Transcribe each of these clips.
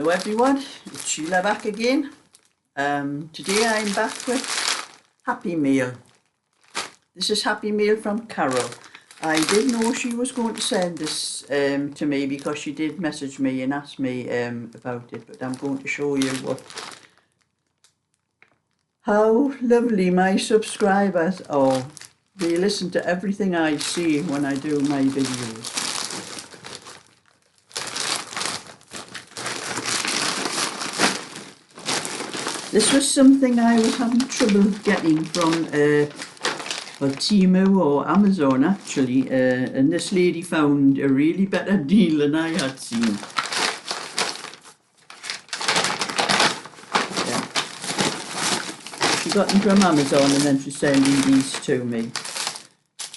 Hello everyone, it's Sheila back again. Today I'm back with Happy Meal. This is Happy Meal from Carol. I did know she was going to send this to me because she did message me and ask me about it, but I'm going to show you how lovely my subscribers are. They listen to everything I say when I do my videos. This was something I was having trouble getting from Temu or Amazon actually, and this lady found a really better deal than I had seen. Yeah. She got them from Amazon and then she's sending these to me.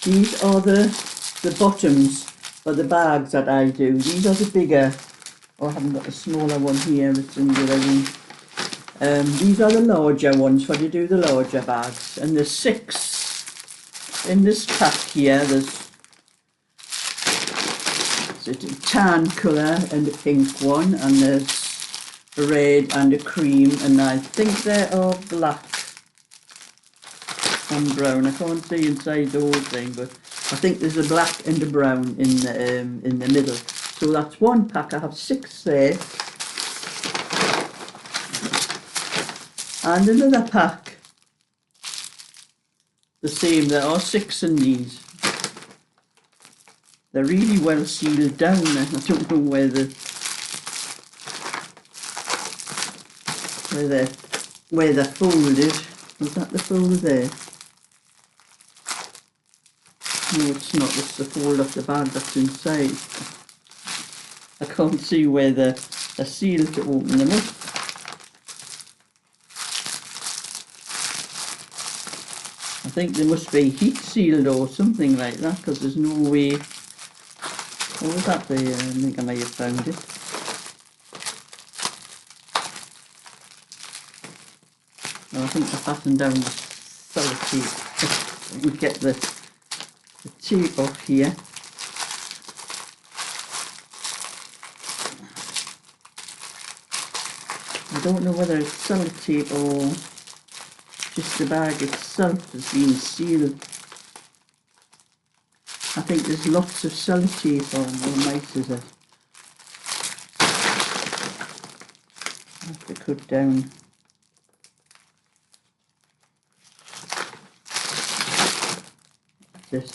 These are the bottoms for the bags that I do. These are the bigger. Oh, I haven't got a smaller one here, it's in the other. These are the larger ones for to do the larger bags, and there's 6 in this pack here. There's a tan colour and a pink one, and there's a red and a cream, and I think they are black and brown. I can't see inside the whole thing, but I think there's a black and a brown in the middle. So that's one pack. I have 6 there. And another pack, the same. There are 6 in these. They're really well sealed down. I don't know where they're folded. Was that the fold there? No, it's not. It's the fold of the bag that's inside. I can't see where they're sealed to open them up. I think they must be heat sealed or something like that, because there's no way. What was that there? I think I may have found it. Oh, I think I fastened down the sellotape. We get the tape off here. I don't know whether it's sellotape or just the bag itself has been sealed. I think there's lots of sellotape on. How nice is it? I have to cut down. This.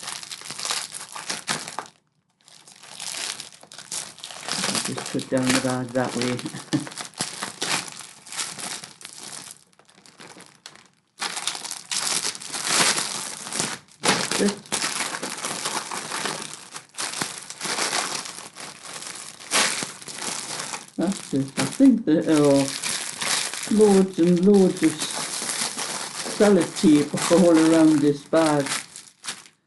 I'll just cut down the bag that way. That's it. I think there are loads and loads of sellotape all around this bag.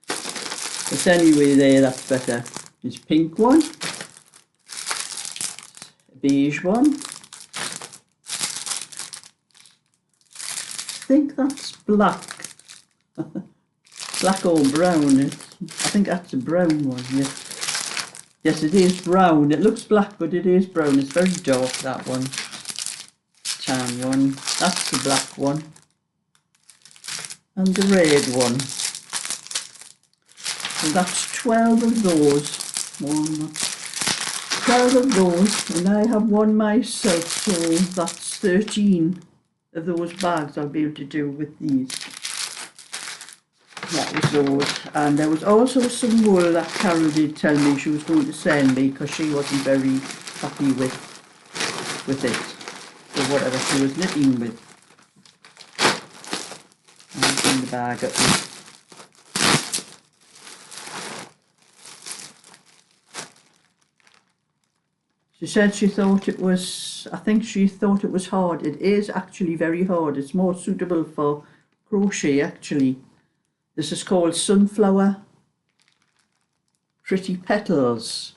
But anyway, there, that's better. This pink one, a beige one. I think that's black. Black or brown. I think that's a brown one, yes. Yes, it is brown. It looks black, but it is brown. It's very dark, that one. Tan one. That's the black one. And the red one. And that's 12 of those. 12 of those. And I have one myself, so that's 13 of those bags I'll be able to do with these. That was those, and there was also some wool that Carol did tell me she was going to send me because she wasn't very happy with it, or whatever she was knitting with. I'll bring the bag up. She said she thought it was, I think she thought it was hard. It is actually very hard. It's more suitable for crochet actually. This is called Sunflower Pretty Petals.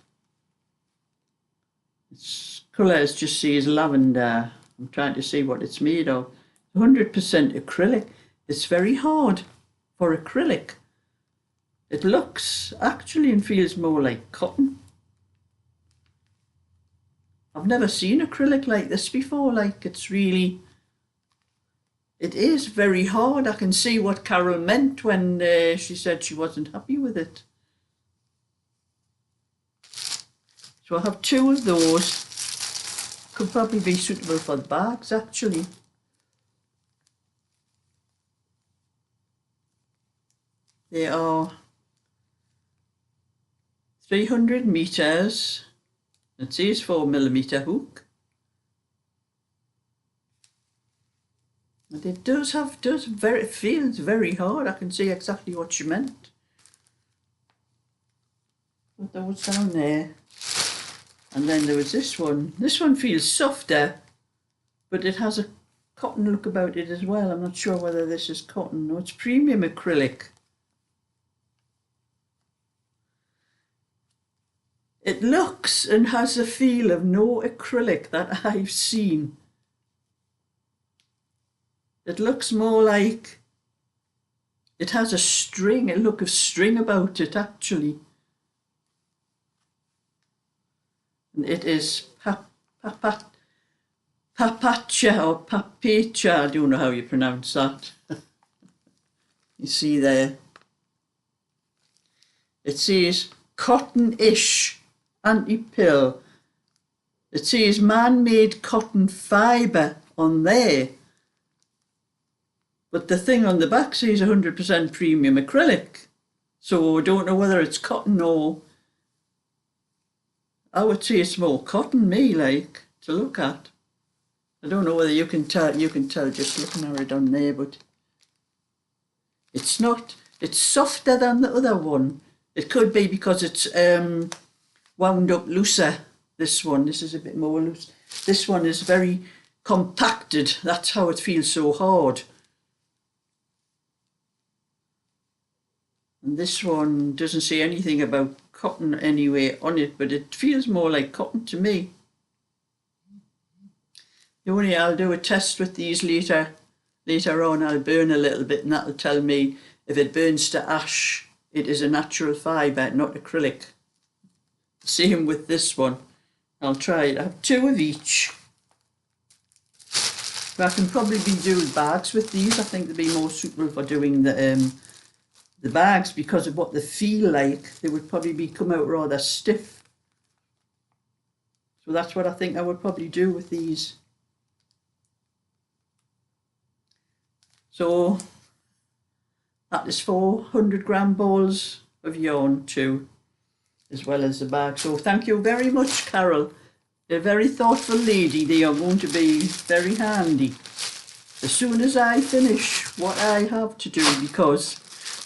Its colour just says lavender. I'm trying to see what it's made of. 100% acrylic. It's very hard for acrylic. It looks actually and feels more like cotton. I've never seen acrylic like this before. Like, it's really, it is very hard. I can see what Carol meant when she said she wasn't happy with it. So I have two of those. Could probably be suitable for the bags, actually. They are 300 meters. It says 4mm hook. And it it feels very hard. I can see exactly what she meant. Put those down there. And then there was this one. This one feels softer, but it has a cotton look about it as well. I'm not sure whether this is cotton. No, it's premium acrylic. It looks and has the feel of no acrylic that I've seen. It looks more like it has a look of string about it, actually. And it is papacha or papacha, I don't know how you pronounce that. You see there. It says cotton-ish anti-pill. It says man-made cotton fibre on there. But the thing on the back says 100% premium acrylic. So I don't know whether it's cotton or... I would say it's more cotton, me, like, to look at. I don't know whether you can tell just looking at it on there, but it's not. It's softer than the other one. It could be because it's wound up looser, this one. This is a bit more loose. This one is very compacted. That's how it feels so hard. And this one doesn't say anything about cotton anyway on it, but it feels more like cotton to me. I'll do a test with these later on. I'll burn a little bit and that'll tell me if it burns to ash, it is a natural fibre, not acrylic. Same with this one. I'll try it. I have two of each. But I can probably be doing bags with these. I think they'd be more suitable for doing the bags because of what they feel like. They would probably come out rather stiff. So that's what I think I would probably do with these. So that is 400-gram balls of yarn too, as well as the bag. So thank you very much, Carol. You're a very thoughtful lady. They are going to be very handy as soon as I finish what I have to do, because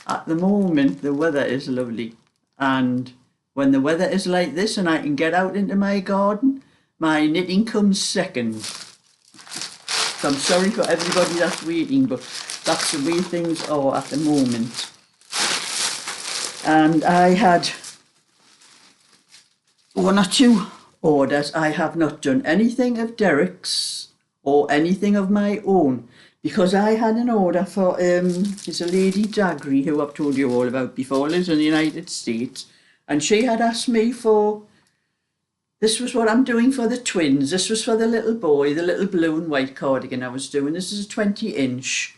at the moment the weather is lovely, and when the weather is like this and I can get out into my garden, my knitting comes second. So I'm sorry for everybody that's waiting, but that's the way things are at the moment. And I had one or two orders. I have not done anything of Derek's or anything of my own, because I had an order for there's a lady Dagry who I've told you all about before, lives in the United States, and she had asked me for, this was what I'm doing for the twins, this was for the little boy, the little blue and white cardigan I was doing. This is a 20-inch.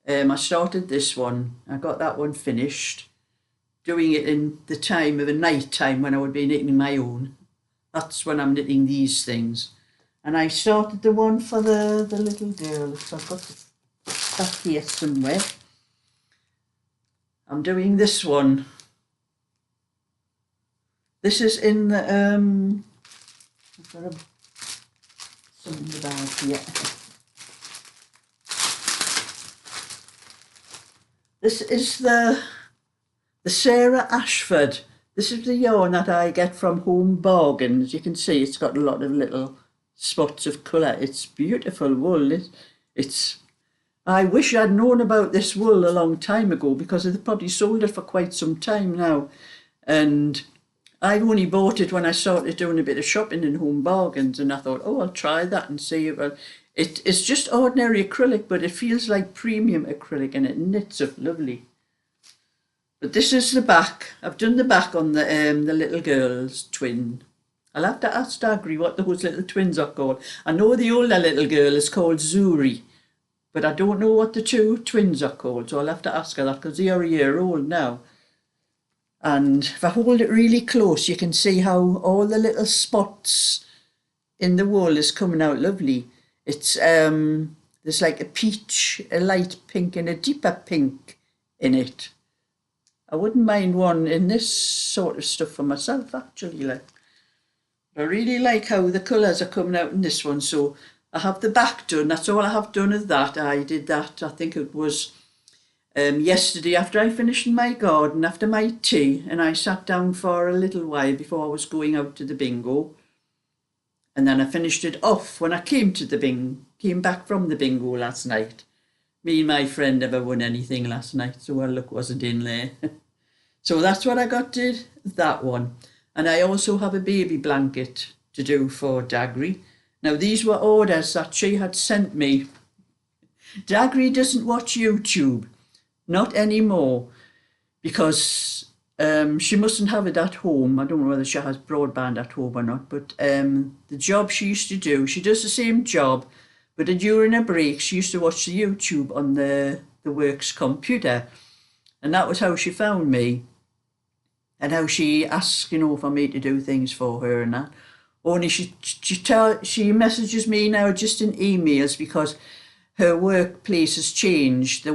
I started this one, I got that one finished, doing it in the time of a night time when I would be knitting my own. That's when I'm knitting these things. And I started the one for the little girl, so I've got that here somewhere. I'm doing this one. This is in the, I've got some in the bag here. This is the Sarah Ashford. This is the yarn that I get from Home Bargain. As you can see, it's got a lot of little spots of colour. It's beautiful wool. I wish I'd known about this wool a long time ago, because they've probably sold it for quite some time now. And I only bought it when I started doing a bit of shopping in Home Bargains, and I thought, oh, I'll try that and see. Well, it's just ordinary acrylic, but it feels like premium acrylic, and it knits up lovely. But this is the back. I've done the back on the little girl's twin. I'll have to ask Dagri what those little twins are called. I know the older little girl is called Zuri, but I don't know what the two twins are called, so I'll have to ask her that because they are a year old now. And if I hold it really close, you can see how all the little spots in the wool is coming out lovely. It's there's like a peach, a light pink and a deeper pink in it. I wouldn't mind one in this sort of stuff for myself actually. Like, I really like how the colours are coming out in this one. So I have the back done. That's all I have done of that. I did that, I think it was yesterday after I finished my garden, after my tea, and I sat down for a little while before I was going out to the bingo. And then I finished it off when I came back from the bingo last night. Me and my friend never won anything last night, so our luck wasn't in there. So that's what I got did, that one. And I also have a baby blanket to do for Dagri. Now these were orders that she had sent me. Dagri doesn't watch YouTube, not anymore, because she mustn't have it at home. I don't know whether she has broadband at home or not, but the job she used to do, she does the same job, but during a break she used to watch the YouTube on the works computer, and that was how she found me, and how she asked, for me to do things for her and that. Only she messages me now just in emails because her workplace has changed. They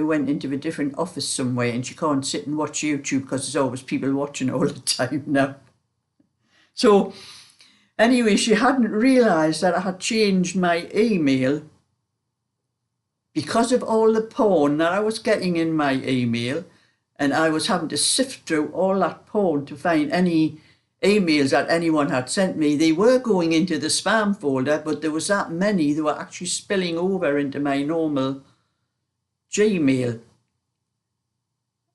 went into a different office somewhere, and she can't sit and watch YouTube because there's always people watching all the time now. So anyway, she hadn't realised that I had changed my email because of all the porn that I was getting in my email, and I was having to sift through all that porn to find any emails that anyone had sent me. They were going into the spam folder, but there was that many that were actually spilling over into my normal Gmail.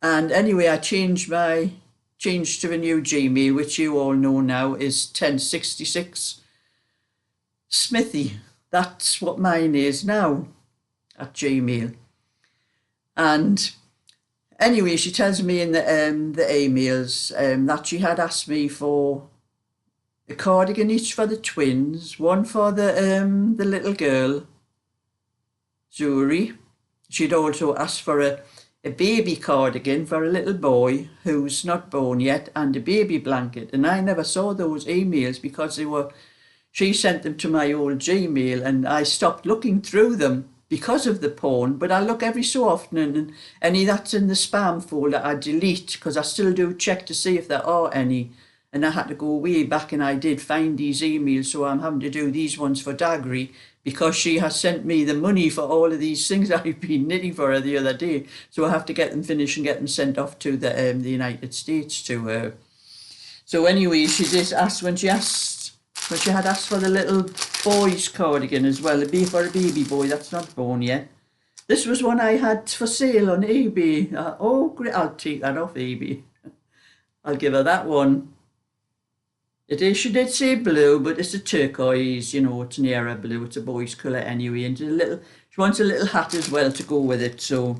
And anyway, I changed to a new Gmail, which you all know now is 1066 Smithy. That's what mine is now at Gmail. And anyway, she tells me in the emails that she had asked me for a cardigan each for the twins, one for the little girl, Zuri. She'd also asked for a baby cardigan for a little boy who's not born yet, and a baby blanket. And I never saw those emails because she sent them to my old Gmail, and I stopped looking through them because of the porn, but I look every so often, and any that's in the spam folder I delete, because I still do check to see if there are any. And I had to go way back, and I did find these emails, so I'm having to do these ones for Dagri because she has sent me the money for all of these things I've been knitting for her the other day. So I have to get them finished and get them sent off to the United States to her. So anyway, she did ask when she had asked for the little boy's cardigan as well, for a baby boy that's not born yet. This was one I had for sale on eBay. Oh, great! I'll take that off eBay. I'll give her that one. She did say blue, but it's a turquoise, it's nearer blue. It's a boy's colour anyway. And she wants a little hat as well to go with it. So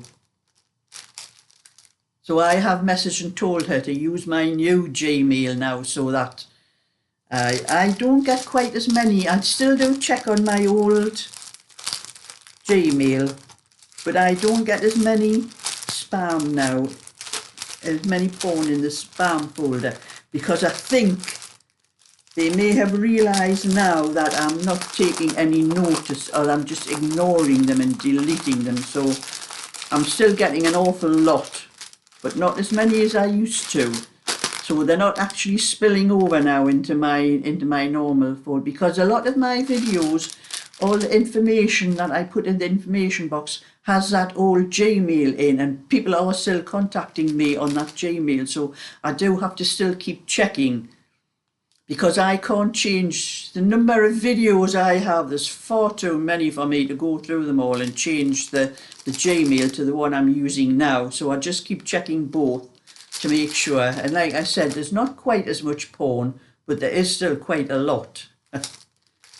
I have messaged and told her to use my new Gmail now, so that I don't get quite as many. I still do check on my old Gmail, but I don't get as many spam now, as many porn in the spam folder, because I think they may have realised now that I'm not taking any notice, or I'm just ignoring them and deleting them. So I'm still getting an awful lot, but not as many as I used to. So they're not actually spilling over now into my normal folder, because a lot of my videos, all the information that I put in the information box has that old Gmail in, and people are still contacting me on that Gmail. So I do have to still keep checking, because I can't change the number of videos I have. There's far too many for me to go through them all and change the Gmail to the one I'm using now. So I just keep checking both to make sure. And like I said, there's not quite as much porn, but there is still quite a lot.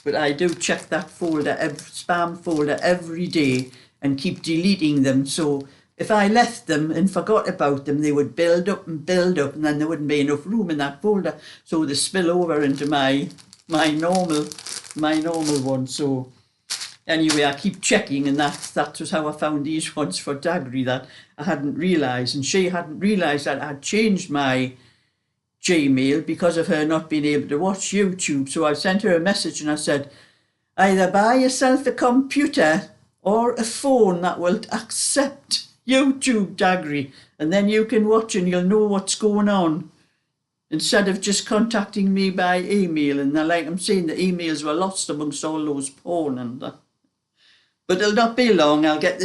But I do check that folder, spam folder, every day, and keep deleting them. So if I left them and forgot about them, they would build up, and then there wouldn't be enough room in that folder, so they spill over into my normal one. So anyway, I keep checking, and that was how I found these ones for Dagry that I hadn't realised, and she hadn't realised that I'd changed my Gmail because of her not being able to watch YouTube. So I sent her a message and I said, either buy yourself a computer or a phone that will accept YouTube, Dagry, and then you can watch and you'll know what's going on, instead of just contacting me by email. And like I'm saying, the emails were lost amongst all those porn and that. But it'll not be long. I'll get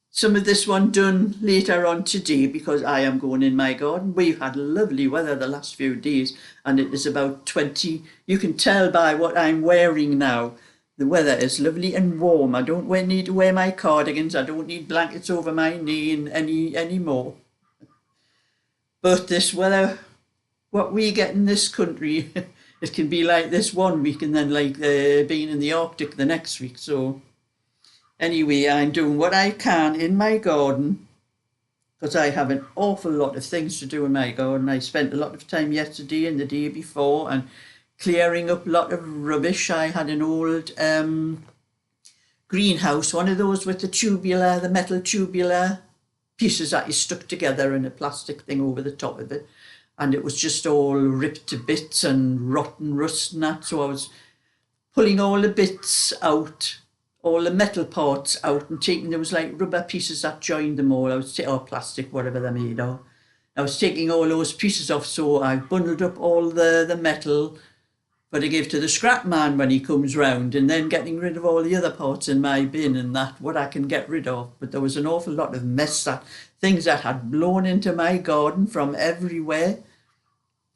some of this one done later on today, because I am going in my garden. We've had lovely weather the last few days, and it is about 20. You can tell by what I'm wearing now. The weather is lovely and warm. I don't need to wear my cardigans. I don't need blankets over my knee anymore. But this weather, what we get in this country, it can be like this one week and then like being in the Arctic the next week. So anyway, I'm doing what I can in my garden, because I have an awful lot of things to do in my garden. I spent a lot of time yesterday and the day before and clearing up a lot of rubbish. I had an old greenhouse, one of those with the metal tubular pieces that you stuck together and a plastic thing over the top of it. And it was just all ripped to bits and rotten rust and that. So I was pulling all the bits out, all the metal parts out, and there was like rubber pieces that joined them all. Or plastic, whatever they're made of. I was taking all those pieces off, so I bundled up all the metal for to give to the scrap man when he comes round, and then getting rid of all the other parts in my bin and that, what I can get rid of. But there was an awful lot of mess, things that had blown into my garden from everywhere,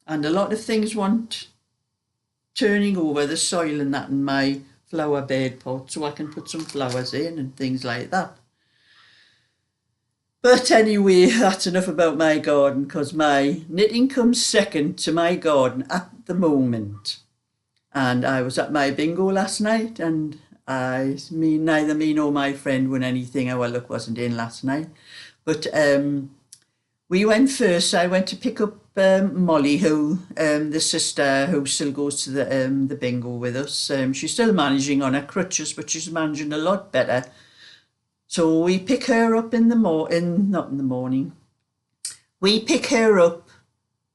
and a lot of things want turning over, the soil and that in my flower bed pot, so I can put some flowers in and things like that. But anyway, that's enough about my garden, because my knitting comes second to my garden at the moment. And I was at my bingo last night, and neither me nor my friend won anything. Our luck wasn't in last night. But we went first. I went to pick up Molly, who the sister who still goes to the bingo with us. She's still managing on her crutches, but she's managing a lot better. So we pick her up not in the morning. We pick her up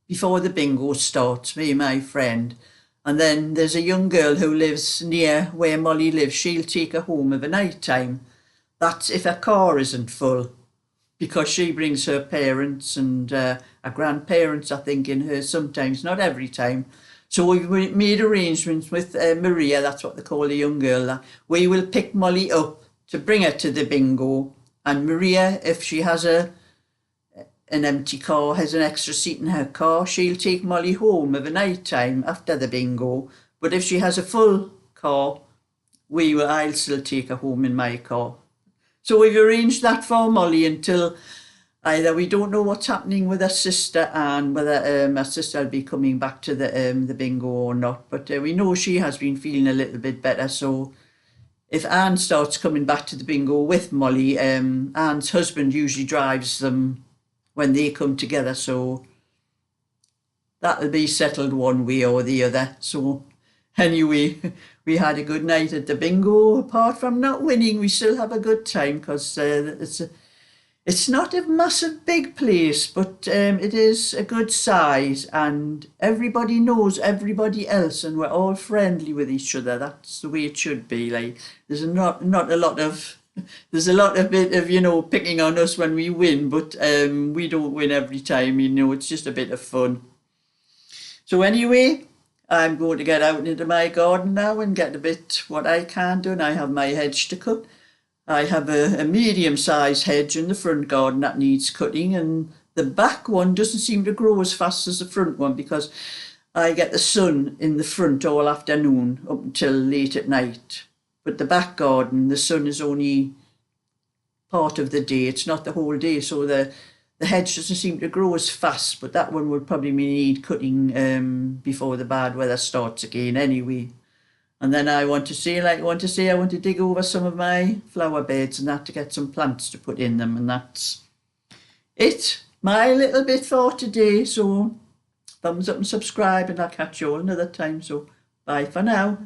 before the bingo starts, me and my friend. And then there's a young girl who lives near where Molly lives. She'll take her home of a night time. That's if her car isn't full, because she brings her parents and her grandparents, I think, in her sometimes, not every time. So we made arrangements with Maria, that's what they call the young girl. We will pick Molly up to bring her to the bingo. And Maria, if she has an empty car, has an extra seat in her car, she'll take Molly home of a night time after the bingo. But if she has a full car, I'll still take her home in my car. So we've arranged that for Molly until either we don't know what's happening with her sister and whether her sister will be coming back to the bingo or not. But we know she has been feeling a little bit better. So if Anne starts coming back to the bingo with Molly, Anne's husband usually drives them when they come together, so that'll be settled one way or the other. So anyway, we had a good night at the bingo. Apart from not winning, we still have a good time, because it's not a massive big place, but it is a good size, and everybody knows everybody else, and we're all friendly with each other. That's the way it should be. Like, there's not a lot of bit of, picking on us when we win, but we don't win every time, it's just a bit of fun. So anyway, I'm going to get out into my garden now and get a bit what I can do. And I have my hedge to cut. I have a medium-sized hedge in the front garden that needs cutting, and the back one doesn't seem to grow as fast as the front one, because I get the sun in the front all afternoon up until late at night. But the back garden, the sun is only part of the day. It's not the whole day. So the hedge doesn't seem to grow as fast. But that one would probably need cutting before the bad weather starts again anyway. And then I want to see, I want to dig over some of my flower beds and that to get some plants to put in them. And that's it. My little bit for today. So thumbs up and subscribe, and I'll catch you all another time. So bye for now.